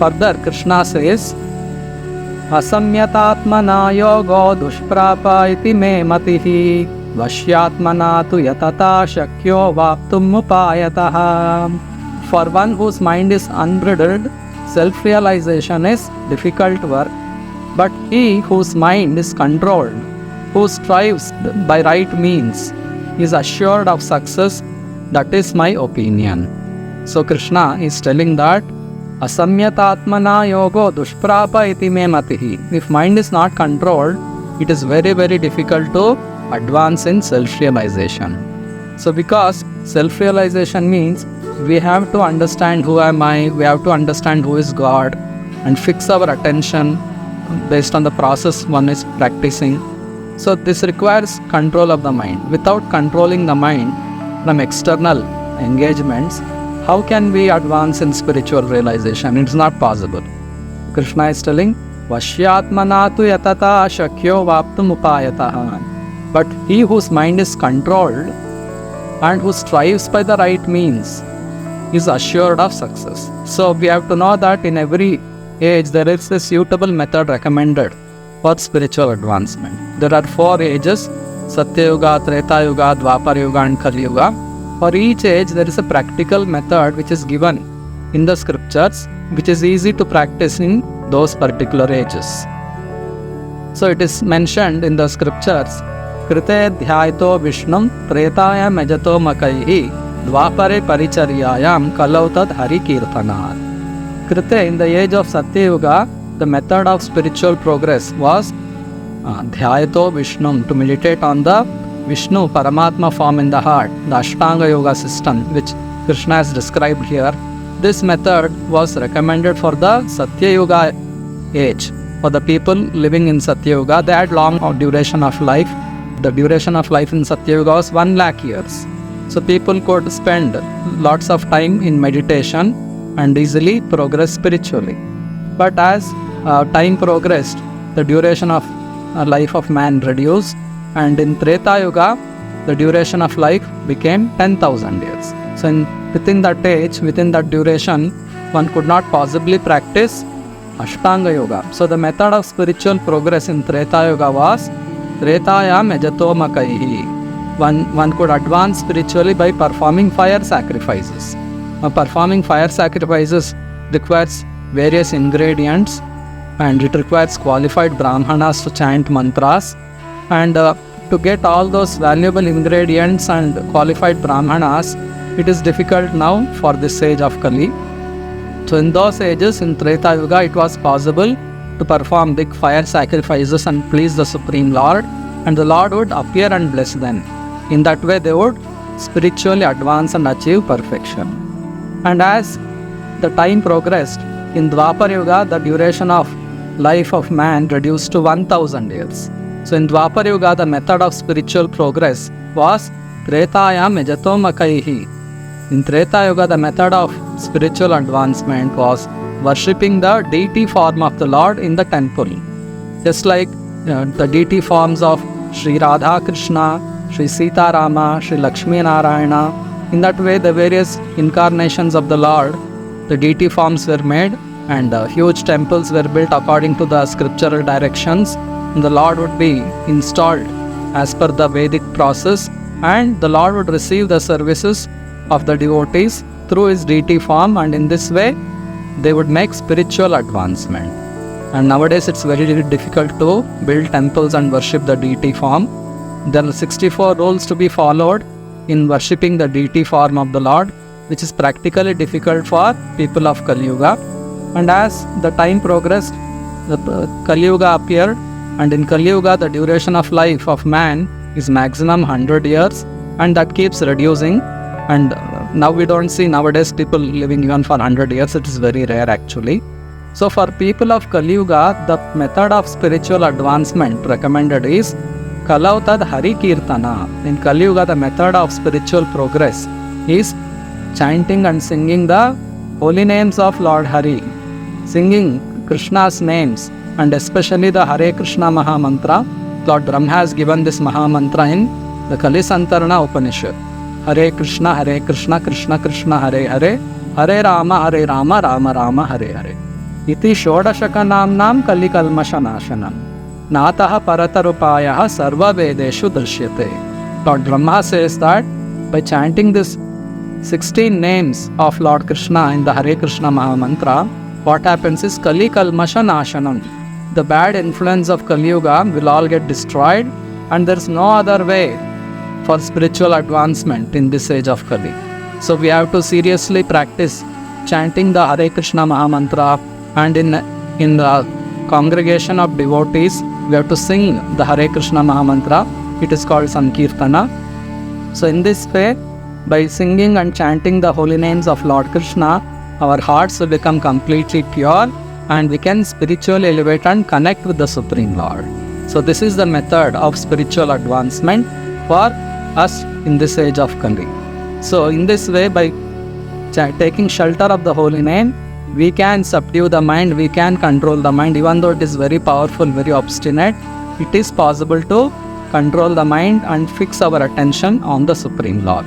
further Krishna says, Asamyatatmana yogo dushprapa iti me matihi vashyatmana tu yatata shakyo vaptum upayataha. For one whose mind is unbridled, self-realization is difficult work. But he whose mind is controlled, who strives by right means, is assured of success. That is my opinion. So Krishna is telling that Asamyatatmana yogo dushprapa iti me matihi. If mind is not controlled, it is very, very difficult to advance in self-realization. So because self-realization means we have to understand who am I, we have to understand who is God, and fix our attention based on the process one is practicing. So this requires control of the mind. Without controlling the mind from external engagements, how can we advance in spiritual realization? It's not possible. Krishna is telling, Vashyatmana tu yatata shakyo vaptum upayataha. But he whose mind is controlled and who strives by the right means is assured of success. So we have to know that in every age there is a suitable method recommended for spiritual advancement. There are 4 ages, Satya Yuga, Treta Yuga, Dwapar Yuga and Kali Yuga. For each age there is a practical method which is given in the scriptures, which is easy to practice in those particular ages. So it is mentioned in the scriptures, Krite dhyaito Vishnum Tretaya Majato Makaihi Dwapare Paricharyayam Kalautad Hari Kirtanat. Krite, in the age of Satya Yuga, the method of spiritual progress was dhyaito Vishnum, to meditate on the Vishnu, Paramatma form in the heart, the Ashtanga Yoga system which Krishna has described here. This method was recommended for the Satya Yuga age. For the people living in Satya Yuga, they had long duration of life. The duration of life in Satya Yuga was 1 lakh years. So people could spend lots of time in meditation and easily progress spiritually. But as time progressed, the duration of life of man reduced, and in Treta Yuga, the duration of life became 10,000 years. So within that age, within that duration, one could not possibly practice Ashtanga Yoga. So the method of spiritual progress in Treta Yuga was Tretayam Ejato Makaihi. One could advance spiritually by performing fire sacrifices. Performing fire sacrifices requires various ingredients, and it requires qualified brahmanas to chant mantras. And to get all those valuable ingredients and qualified brahmanas, it is difficult now for this age of Kali. So in those ages, in Treta Yuga, it was possible to perform big fire sacrifices and please the Supreme Lord, and the Lord would appear and bless them. In that way, they would spiritually advance and achieve perfection. And as the time progressed, in Dwapar Yuga, the duration of life of man reduced to 1,000 years. So in Dwapar Yuga, the method of spiritual progress was Tretayam Ejato Makaihi. In Treta Yuga, the method of spiritual advancement was worshipping the deity form of the Lord in the temple. Just like the deity forms of Sri Radha Krishna, Sri Sita Rama, Sri Lakshmi Narayana. In that way, the various incarnations of the Lord, the deity forms were made, and huge temples were built according to the scriptural directions. And the Lord would be installed as per the Vedic process, and the Lord would receive the services of the devotees through his deity form, and in this way they would make spiritual advancement. And nowadays it's very difficult to build temples and worship the deity form. There are 64 rules to be followed in worshipping the deity form of the Lord, which is practically difficult for people of Kali Yuga. And as the time progressed, the Kali Yuga appeared, and in Kali Yuga the duration of life of man is maximum 100 years, and that keeps reducing. And now we don't see nowadays people living even for 100 years. It is very rare actually. So for people of Kali Yuga, the method of spiritual advancement recommended is Kalautad Hari Kirtana. In Kali Yuga, the method of spiritual progress is chanting and singing the holy names of Lord Hari, singing Krishna's names, and especially the Hare Krishna Maha Mantra. Lord Brahma has given this Maha Mantra in the Kalisantarana Upanishad. Hare Krishna, Krishna Krishna, Hare Hare, Hare Rama, Rama Rama, Hare Hare. iti shodashakanamnam kalikalmashanashanam. Natah paratarupayah sarva vedeshu drishyate. Lord Brahma says that by chanting this 16 names of Lord Krishna in the Hare Krishna Mahamantra, what happens is Kali Kalmasha Nashanam. The bad influence of Kali Yuga will all get destroyed, and there is no other way for spiritual advancement in this age of Kali. So we have to seriously practice chanting the Hare Krishna Mahamantra, and in the congregation of devotees, we have to sing the Hare Krishna Mahamantra. It is called Sankirtana. So in this way, by singing and chanting the holy names of Lord Krishna, our hearts will become completely pure and we can spiritually elevate and connect with the Supreme Lord. So this is the method of spiritual advancement for us in this age of Kali. So in this way, by taking shelter of the holy name, we can subdue the mind, we can control the mind. Even though it is very powerful, very obstinate, it is possible to control the mind and fix our attention on the Supreme Lord.